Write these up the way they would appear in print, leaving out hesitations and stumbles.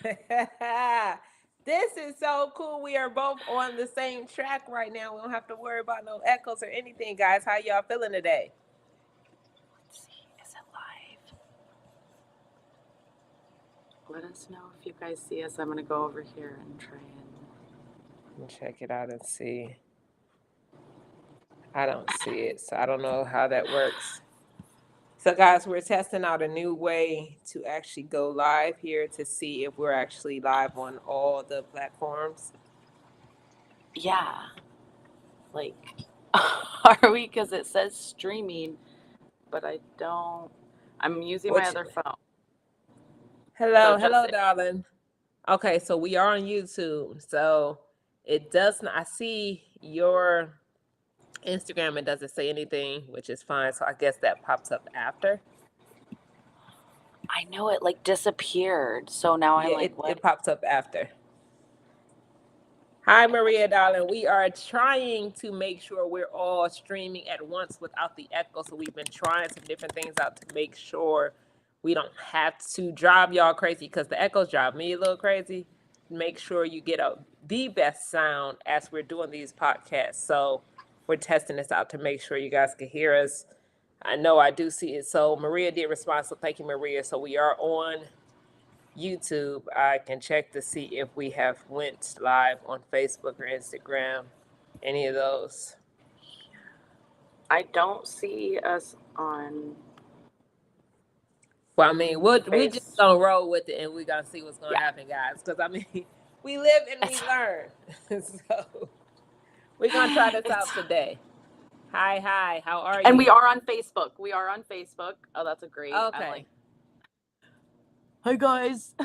This is so cool. We are both on the same track right now. We don't have to worry about no echoes or anything, guys. How y'all feeling today? Let's see, is it live? Let us know if you guys see us. I'm going to go over here and try Check it out and see. I don't see it, so I don't know how that works. So, guys, we're testing out a new way to actually go live here to see if we're actually live on all the platforms. Yeah. Like, are we? Because it says streaming, but I don't. I'm using my Which, other phone. So hello, just hello, say, darling. Okay, so we are on YouTube. So it does not, I see your Instagram, it doesn't say anything, which is fine. So I guess that pops up after. I know it like disappeared. So now I'm Yeah, like, it what? pops up after. Hi, Maria, darling. We are trying to make sure we're all streaming at once without the echo. So we've been trying some different things out to make sure we don't have to drive y'all crazy because the echoes drive me a little crazy. Make sure you get the best sound as we're doing these podcasts. So we're testing this out to make sure you guys can hear us. I know I do see it. So Maria did respond. So thank you, Maria. So we are on YouTube. I can check to see if we have went live on Facebook or Instagram, any of those. I don't see us on Well, I mean, we just face. gonna roll with it and we gonna see what's gonna Yeah. happen, guys. Because I mean, we live and we It's, learn. So we're gonna try this it's, out today. Hi, hi. How are and we you? are on Facebook. We are on Facebook. Oh, that's a great. I'm like, Okay. hi guys.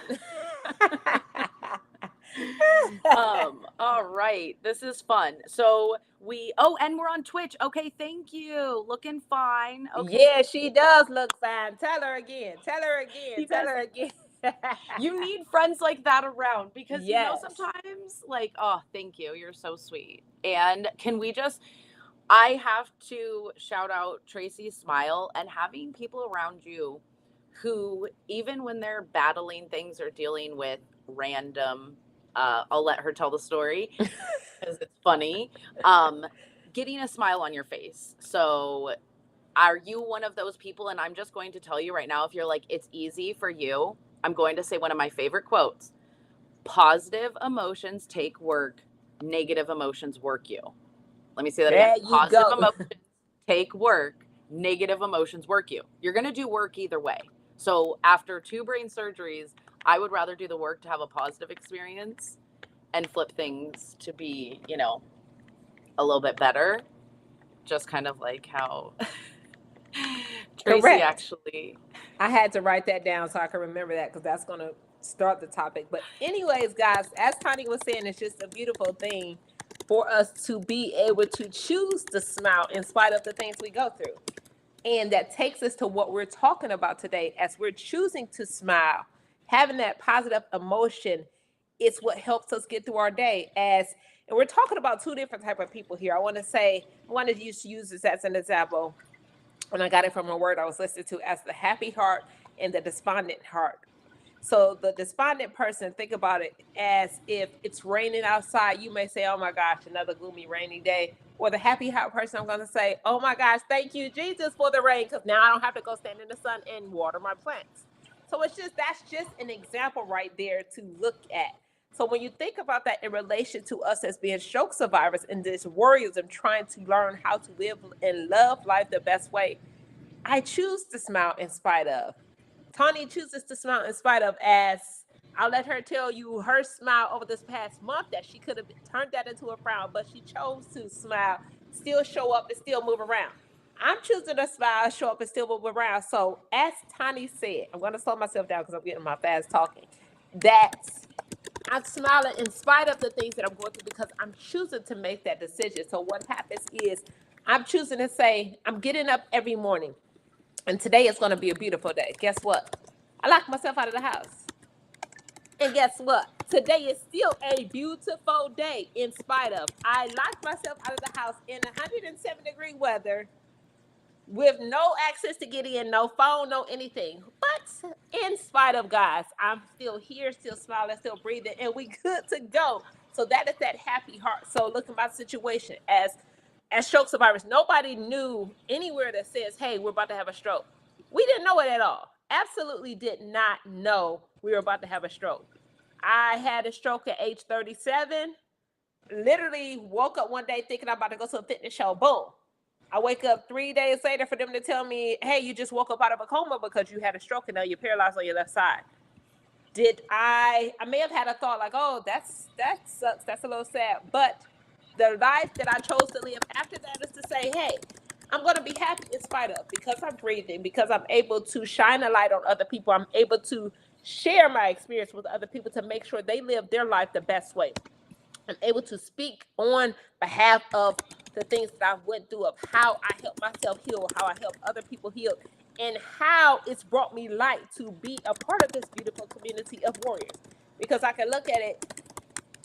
All right. This is fun. So and we're on Twitch. Okay, thank you. Looking fine. Okay, Yeah, thank she you. does look fine. Tell her again. Tell her again. You Tell guys, her again. you need friends like that around because Yes. sometimes like, oh, thank you. You're so sweet. And can we just I have to shout out Tracy's smile and having people around you who, even when they're battling things or dealing with random, I'll let her tell the story because it's funny, um, getting a smile on your face. So, are you one of those people? And I'm just going to tell you right now if you're like, it's easy for you, I'm going to say one of my favorite quotes: positive emotions take work, negative emotions work you. Let me say that again. There you Positive go. emotions take work, negative emotions work you. You're going to do work either way. So after 2 brain surgeries, I would rather do the work to have a positive experience and flip things to be, a little bit better. Just kind of like how Tracy Correct. actually. I had to write that down so I can remember that because that's going to start the topic. But, anyways, guys, as Tawnie was saying, it's just a beautiful thing for us to be able to choose to smile in spite of the things we go through. And that takes us to what we're talking about today. As we're choosing to smile, having that positive emotion, it's what helps us get through our day. And we're talking about two different type of people here. I want to use this as an example, and I got it from a word I was listening to as the happy heart and the despondent heart. So the despondent person, think about it as if it's raining outside. You may say, "Oh my gosh, another gloomy, rainy day." Or the happy heart person, I'm going to say, "Oh my gosh, thank you, Jesus, for the rain, because now I don't have to go stand in the sun and water my plants." So that's just an example right there to look at. So when you think about that in relation to us as being stroke survivors and this warriors and trying to learn how to live and love life the best way, I choose to smile in spite of. Tawnie chooses to smile in spite of, as I'll let her tell you her smile over this past month that she could have turned that into a frown, but she chose to smile, still show up and still move around. I'm choosing to smile, show up and still move around. So as Tawnie said, I'm going to slow myself down because I'm getting my fast talking, that I'm smiling in spite of the things that I'm going through because I'm choosing to make that decision. So what happens is I'm choosing to say, I'm getting up every morning and today is going to be a beautiful day. Guess what? I locked myself out of the house. And guess what? Today is still a beautiful day in spite of I locked myself out of the house in 107-degree weather with no access to get in, no phone, no anything. But in spite of, guys, I'm still here, still smiling, still breathing, and we good to go. So that is that happy heart. So look at my situation as stroke survivors. Nobody knew anywhere that says, "Hey, we're about to have a stroke." We didn't know it at all. Absolutely did not know we were about to have a stroke. I had a stroke at age 37. Literally woke up one day thinking I'm about to go to a fitness show. Boom. I wake up 3 days later for them to tell me, "Hey, you just woke up out of a coma because you had a stroke and now you're paralyzed on your left side." Did I may have had a thought like, "Oh, that sucks. That's a little sad." But the life that I chose to live after that is to say, "Hey, I'm going to be happy in spite of, because I'm breathing, because I'm able to shine a light on other people. I'm able to share my experience with other people to make sure they live their life the best way. I'm able to speak on behalf of the things that I went through, of how I helped myself heal, how I help other people heal, and how it's brought me light to be a part of this beautiful community of warriors." Because I can look at it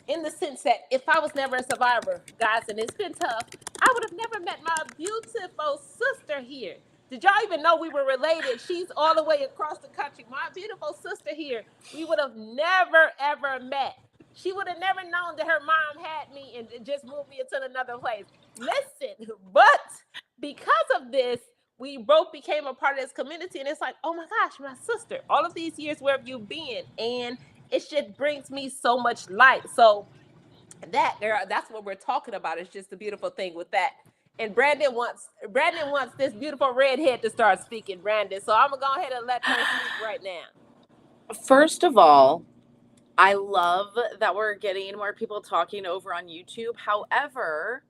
in the sense that if I was never a survivor, guys, and it's been tough, I would have never met my beautiful sister here. Did y'all even know we were related? She's all the way across the country. My beautiful sister here, we would have never, ever met. She would have never known that her mom had me and just moved me into another place. Listen, but because of this, we both became a part of this community. And it's like, oh my gosh, my sister, all of these years, where have you been? And it just brings me so much light. So that's what we're talking about. It's just a beautiful thing with that. And Brandon wants this beautiful redhead to start speaking, Brandon. So I'm gonna go ahead and let her speak right now. First of all, I love that we're getting more people talking over on YouTube. However,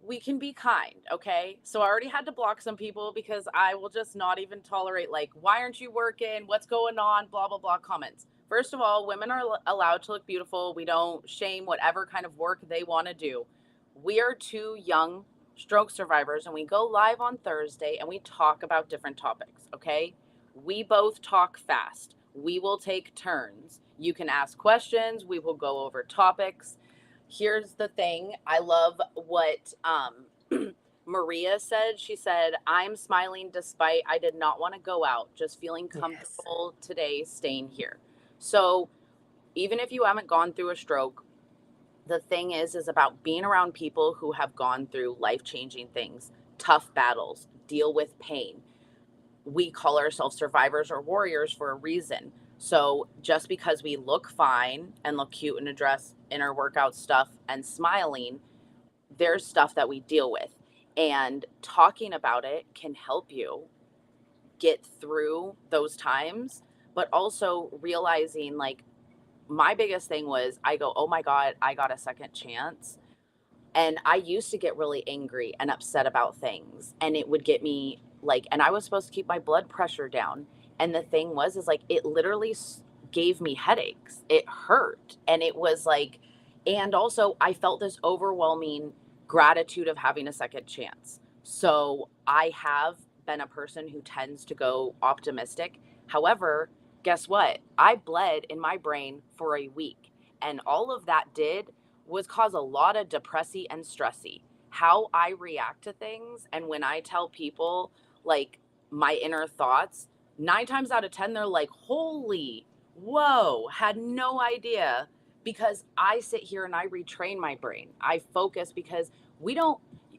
we can be kind, okay? So I already had to block some people because I will just not even tolerate, like, "Why aren't you working? What's going on?" Blah, blah, blah comments. First of all, women are allowed to look beautiful. We don't shame whatever kind of work they want to do. We are two young stroke survivors, and we go live on Thursday and we talk about different topics, okay? We both talk fast. We will take turns. You can ask questions. We will go over topics. Here's the thing. I love what Maria said. She said, "I'm smiling despite I did not want to go out, just feeling comfortable today staying here." So even if you haven't gone through a stroke, the thing is about being around people who have gone through life-changing things, tough battles, deal with pain. We call ourselves survivors or warriors for a reason. So just because we look fine and look cute in a dress, in our workout stuff, and smiling, there's stuff that we deal with. And talking about it can help you get through those times, but also realizing, like, my biggest thing was I go, "Oh my God, I got a second chance." And I used to get really angry and upset about things. And it would get me like, and I was supposed to keep my blood pressure down. And the thing is like, it literally gave me headaches. It hurt. And it was like, and also I felt this overwhelming gratitude of having a second chance. So I have been a person who tends to go optimistic. However, guess what? I bled in my brain for a week. And all of that did was cause a lot of depressy and stressy. How I react to things, and when I tell people like my inner thoughts, 9 times out of 10, they're like, "Holy, whoa, had no idea." Because I sit here and I retrain my brain. I focus because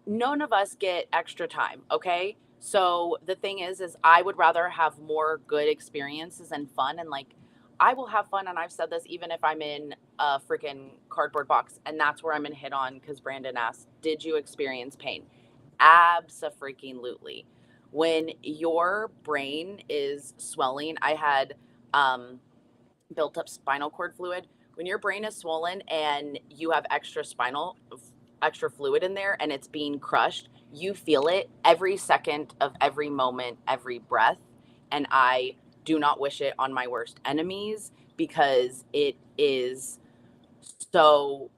none of us get extra time, okay? So the thing is I would rather have more good experiences and fun, and like, I will have fun. And I've said this even if I'm in a freaking cardboard box. And that's where I'm going to hit on, because Brandon asked, "Did you experience pain?" Abso-freaking-lutely. When your brain is swelling, I had built up spinal cord fluid. When your brain is swollen and you have extra fluid in there and it's being crushed, you feel it every second of every moment, every breath. And I do not wish it on my worst enemies, because it is so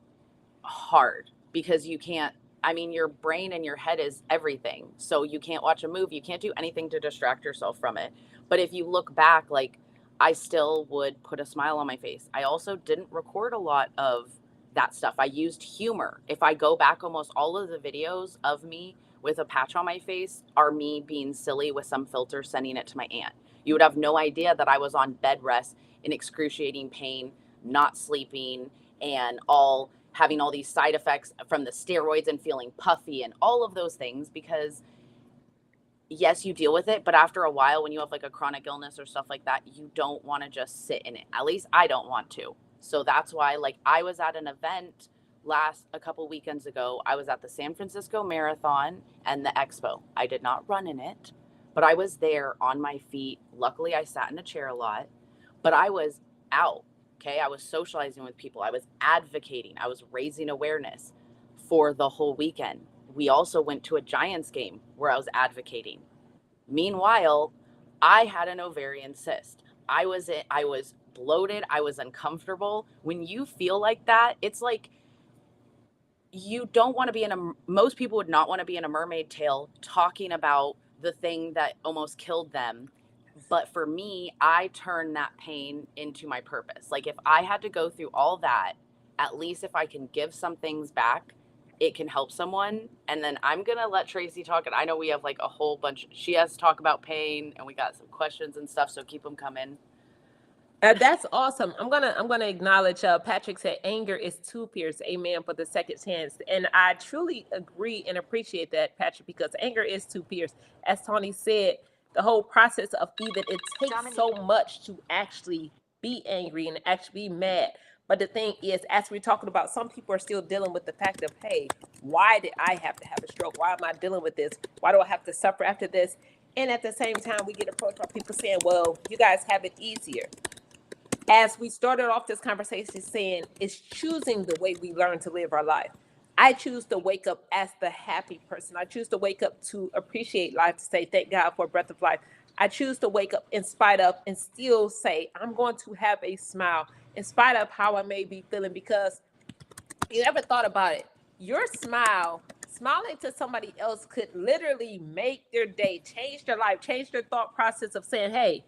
hard, because you can't, I mean, your brain and your head is everything. So you can't watch a movie, you can't do anything to distract yourself from it. But if you look back, like, I still would put a smile on my face. I also didn't record a lot of that stuff. I used humor. If I go back, almost all of the videos of me with a patch on my face are me being silly with some filter sending it to my aunt. You would have no idea that I was on bed rest in excruciating pain, not sleeping, and all having all these side effects from the steroids and feeling puffy and all of those things, because yes, you deal with it, but after a while, when you have like a chronic illness or stuff like that, you don't want to just sit in it. At least I don't want to. So that's why, like, I was at an event a couple weekends ago. I was at the San Francisco Marathon and the Expo. I did not run in it, but I was there on my feet. Luckily, I sat in a chair a lot, but I was out. Okay. I was socializing with people. I was advocating. I was raising awareness for the whole weekend. We also went to a Giants game where I was advocating. Meanwhile, I had an ovarian cyst. I was bloated. I was uncomfortable. When you feel like that, it's like you don't want to be most people would not want to be in a mermaid tail talking about the thing that almost killed them. But for me, I turned that pain into my purpose. Like, if I had to go through all that, at least if I can give some things back, it can help someone. And then I'm going to let Tracey talk. And I know we have like a whole bunch. She has to talk about pain, and we got some questions and stuff. So keep them coming. That's awesome. I'm gonna acknowledge. Patrick said anger is two peers. Amen for the second chance, and I truly agree and appreciate that, Patrick, because anger is two peers. As Tawnie said, the whole process of even it takes so much to actually be angry and actually be mad. But the thing is, as we're talking about, some people are still dealing with the fact of, hey, why did I have to have a stroke? Why am I dealing with this? Why do I have to suffer after this? And at the same time, we get approached by people saying, well, you guys have it easier. As we started off this conversation saying, it's choosing the way we learn to live our life. I choose to wake up as the happy person. I choose to wake up to appreciate life, to say, thank God for a breath of life. I choose to wake up in spite of and still say, I'm going to have a smile in spite of how I may be feeling, because you ever thought about it? Your smiling to somebody else could literally make their day, change their life, change their thought process of saying, hey,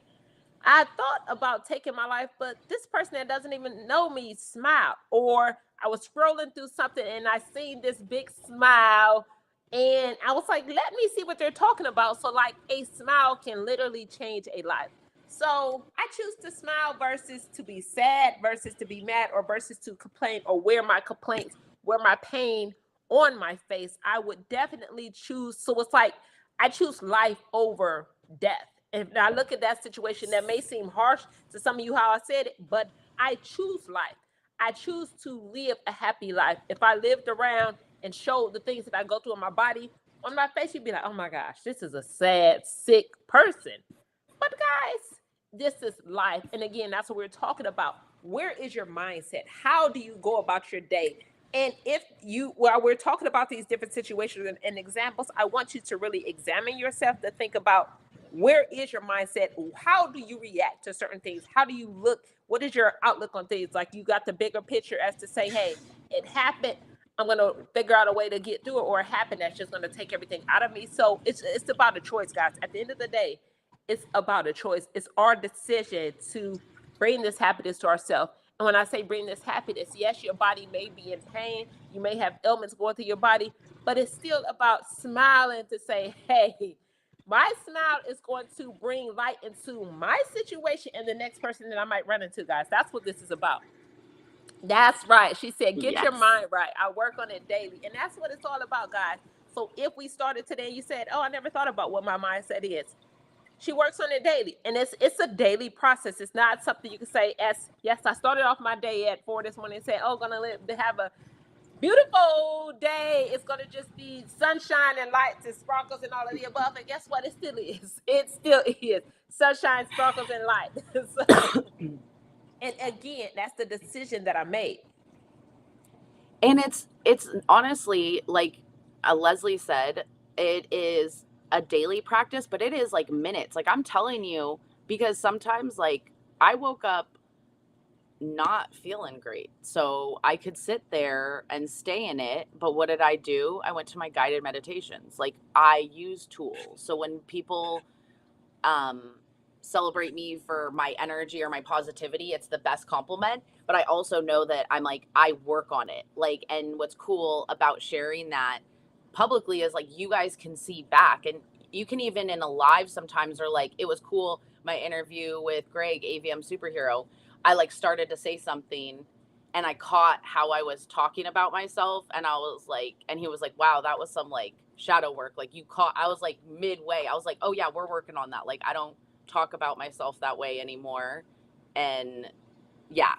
I thought about taking my life, but this person that doesn't even know me smiled. Or I was scrolling through something and I seen this big smile and I was like, let me see what they're talking about. So like a smile can literally change a life. So I choose to smile versus to be sad, versus to be mad, or versus to complain or wear my complaints, wear my pain on my face. I would definitely choose. So it's like I choose life over death. If I look at that situation, that may seem harsh to some of you how I said it, but I choose life. I choose to live a happy life. If I lived around and showed the things that I go through in my body, on my face, you'd be like, oh my gosh, this is a sad, sick person. But guys, this is life. And again, that's what we're talking about. Where is your mindset? How do you go about your day? And if you, while we're talking about these different situations and examples, I want you to really examine yourself, to think about, where is your mindset? How do you react to certain things? How do you look? What is your outlook on things? Like, you got the bigger picture as to say, hey, it happened. I'm going to figure out a way to get through it, or it happened that's just going to take everything out of me. So it's about a choice, guys. At the end of the day, it's about a choice. It's our decision to bring this happiness to ourselves. And when I say bring this happiness, yes, your body may be in pain. You may have ailments going through your body, but it's still about smiling to say, hey, my smile is going to bring light into my situation and the next person that I might run into, guys. That's what this is about. That's right. She said, get your mind right. I work on it daily. And that's what it's all about, guys. So if we started today and you said, oh, I never thought about what my mindset is. She works on it daily. And it's a daily process. It's not something you can say, as yes, I started off my day at 4 this morning and said, oh, gonna have a beautiful day. It's going to just be sunshine and lights and sparkles and all of the above. And guess what? It still is. It still is. Sunshine, sparkles, and light. So, and again, that's the decision that I made. And it's honestly, like Leslie said, it is a daily practice, but it is like minutes. Like, I'm telling you, because sometimes, like, I woke up not feeling great. So I could sit there and stay in it. But what did I do? I went to my guided meditations. Like, I use tools. So when people celebrate me for my energy or my positivity, it's the best compliment. But I also know that I'm like, I work on it. Like, and what's cool about sharing that publicly is like, you guys can see back, and you can even in a live sometimes, or like, it was cool, my interview with Greg, AVM Superhero, I like started to say something and I caught how I was talking about myself, and I was like, and he was like, wow, that was some like shadow work, like you caught. I was like midway, I was like, oh yeah, we're working on that, like I don't talk about myself that way anymore. And yeah,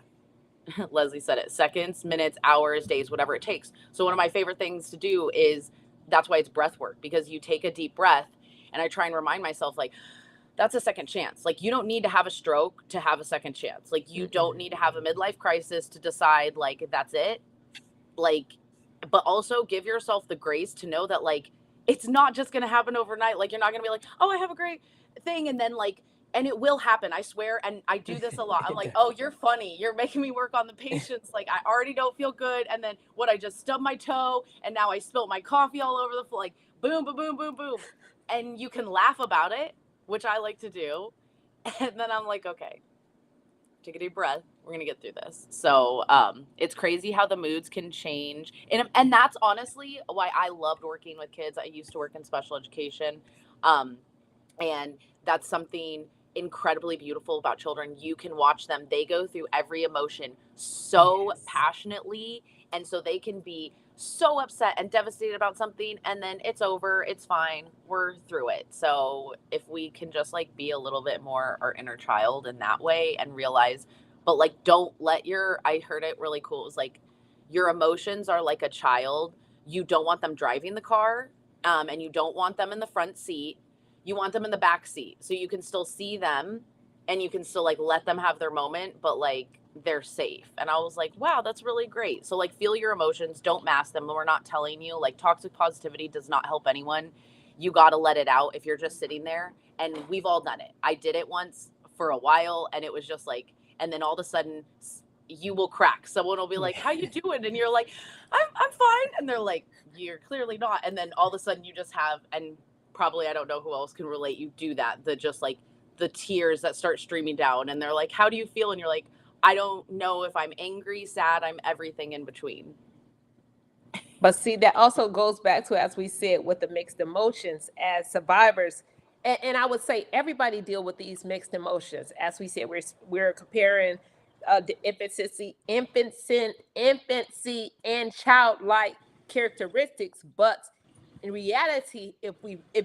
Leslie said it, seconds, minutes, hours, days, whatever it takes. So one of my favorite things to do is, that's why it's breath work, because you take a deep breath, and I try and remind myself, like, that's a second chance. Like, you don't need to have a stroke to have a second chance. Like, you don't need to have a midlife crisis to decide, like, that's it. Like, but also give yourself the grace to know that, like, it's not just going to happen overnight. Like, you're not going to be like, oh, I have a great thing. And then, like, and it will happen, I swear. And I do this a lot. I'm like, oh, you're funny. You're making me work on the patience. Like, I already don't feel good. And then what, I just stubbed my toe and now I spilled my coffee all over the floor. Like, boom, boom, boom, boom, boom. And you can laugh about it, which I like to do. And then I'm like, okay, take a deep breath. We're going to get through this. So it's crazy how the moods can change. And that's honestly why I loved working with kids. I used to work in special education. And that's something incredibly beautiful about children. You can watch them. They go through every emotion so passionately. And so they can be so upset and devastated about something, and then it's over, it's fine, we're through it. So if we can just like be a little bit more our inner child in that way and realize, but like, don't let your, I heard it really cool, it was like, your emotions are like a child. You don't want them driving the car, and you don't want them in the front seat. You want them in the back seat so you can still see them, and you can still like let them have their moment, but like they're safe. And I was like, wow, that's really great. So like, feel your emotions, don't mask them. We're not telling you, like, toxic positivity does not help anyone. You got to let it out if you're just sitting there. And we've all done it. I did it once for a while, and it was just like, and then all of a sudden you will crack. Someone will be like, how you doing? And you're like, I'm fine. And they're like, you're clearly not. And then all of a sudden you just have, and probably, I don't know who else can relate, you do that, the just like the tears that start streaming down, and they're like, how do you feel? And you're like, I don't know if I'm angry, sad, I'm everything in between. But see, that also goes back to, as we said, with the mixed emotions as survivors. And I would say everybody deal with these mixed emotions. As we said, we're comparing the infancy and childlike characteristics. But in reality, if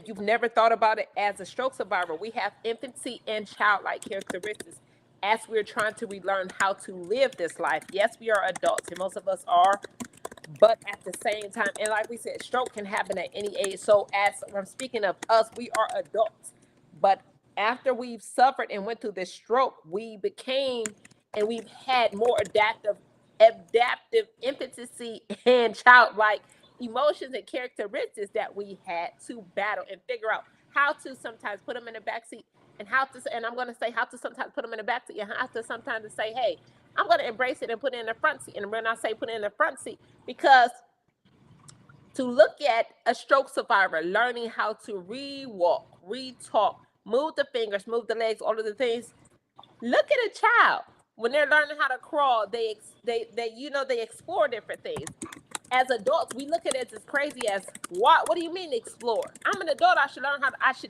you've never thought about it as a stroke survivor, we have infancy and childlike characteristics as we're trying to relearn how to live this life. Yes, we are adults, and most of us are, but at the same time, and like we said, stroke can happen at any age. So as I'm speaking of us, we are adults, but after we've suffered and went through this stroke, we became, and we've had more adaptive infancy and childlike emotions and characteristics that we had to battle and figure out how to sometimes put them in the backseat, and how to, and I'm going to say how to sometimes put them in the backseat, and how to sometimes to say, hey, I'm going to embrace it and put it in the front seat. And when I say put it in the front seat, because to look at a stroke survivor learning how to re-walk, re-talk, move the fingers, move the legs, all of the things. Look at a child when they're learning how to crawl. They explore different things. As adults, we look at it as crazy as what? What do you mean explore? I'm an adult. I should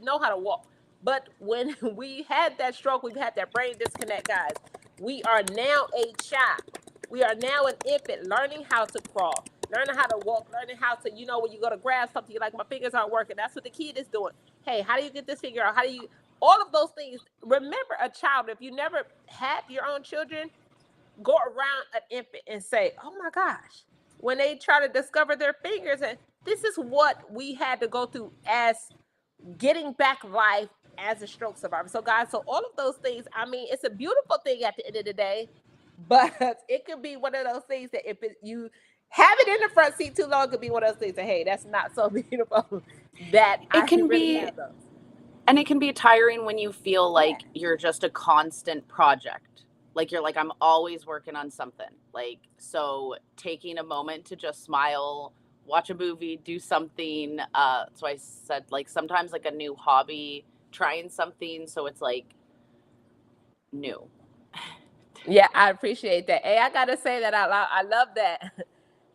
know how to walk. But when we had that stroke, we've had that brain disconnect, guys. We are now a child. We are now an infant learning how to crawl, learning how to walk, learning how to, when you go to grab something, you're like, my fingers aren't working. That's what the kid is doing. Hey, how do you get this figure out? How do you, all of those things. Remember a child. If you never had your own children, go around an infant and say, oh my gosh, when they try to discover their fingers. And this is what we had to go through as getting back life as a stroke survivor. So guys, so all of those things, I mean, it's a beautiful thing at the end of the day, but it could be one of those things that if you have it in the front seat too long, it could be one of those things that, hey, that's not so beautiful that It I can really be, have those. and it can be tiring when you feel like you're just a constant project. Like, you're like, I'm always working on something. Like, so taking a moment to just smile, watch a movie, do something. So I said, like, sometimes like a new hobby, trying something. So it's like new. Yeah, I appreciate that. Hey, I gotta say that out loud. I love that.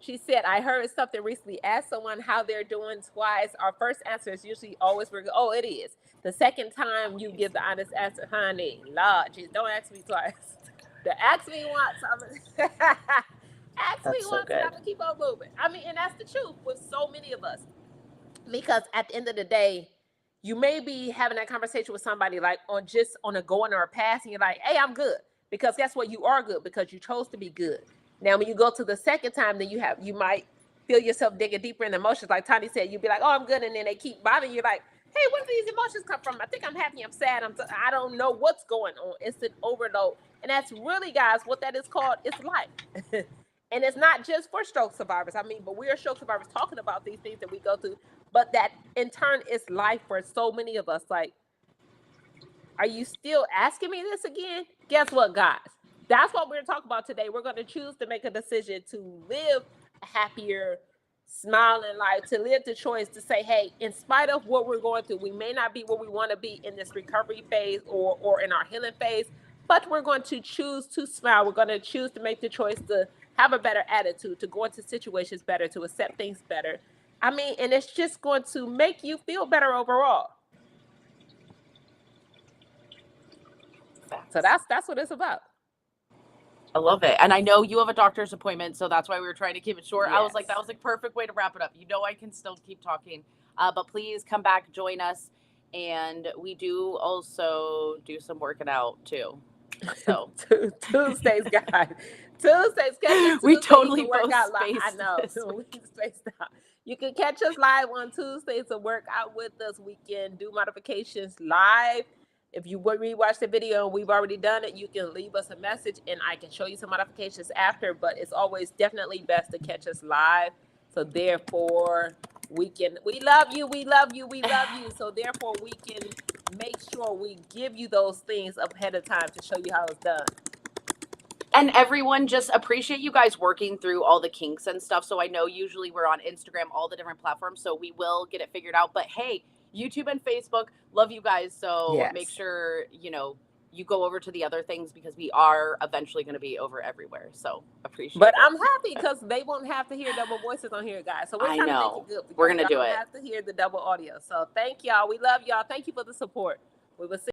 She said, I heard something recently. Ask someone how they're doing twice. Our first answer is usually always, oh, it is. The second time you give the honest answer, honey, Lord, geez, don't ask me twice. Ask me once. Ask me That's so once and I'm good. going to keep on moving. I mean, and that's the truth with so many of us. Because at the end of the day, you may be having that conversation with somebody like on a going or a pass, and you're like, hey, I'm good. Because guess what? You are good because you chose to be good. Now, when you go to the second time, then you might feel yourself digging deeper in the emotions. Like Tawnie said, you'd be like, oh, I'm good. And then they keep bothering you. Like, hey, where do these emotions come from? I think I'm happy. I'm sad. I don't know what's going on. It's an overload. And that's really, guys, what that is called. It's life. And it's not just for stroke survivors. I mean, but we are stroke survivors talking about these things that we go through. But that in turn is life for so many of us. Like, are you still asking me this again? Guess what, guys? That's what we're talking about today. We're going to choose to make a decision to live a happier, smiling life, to live the choice to say, hey, in spite of what we're going through, we may not be where we want to be in this recovery phase or in our healing phase, but we're going to choose to smile. We're going to choose to make the choice to have a better attitude, to go into situations better, to accept things better. I mean, and it's just going to make you feel better overall. So that's what it's about. I love it. And I know you have a doctor's appointment, so that's why we were trying to keep it short. Yes. I was like, that was the perfect way to wrap it up. You know, I can still keep talking, but please come back, join us. And we do also do some working out too. So Tuesdays, guys. Tuesdays, we totally work out live. live. I know. We spaced out. You can catch us live on Tuesdays to work out with us. We can do modifications live. If you rewatch the video and we've already done it, you can leave us a message and I can show you some modifications after. But it's always definitely best to catch us live. So therefore, we love you. So therefore, we can make sure we give you those things ahead of time to show you how it's done. And everyone, just appreciate you guys working through all the kinks and stuff. So I know usually we're on Instagram, all the different platforms, so we will get it figured out. But hey, YouTube and Facebook, love you guys. So Yes. Make sure, you go over to the other things because we are eventually going to be over everywhere. So appreciate But it. I'm happy because they won't have to hear double voices on here, guys. So we're trying to make it good. We're going to do y'all it. have to hear the double audio. So thank y'all. We love y'all. Thank you for the support. We will see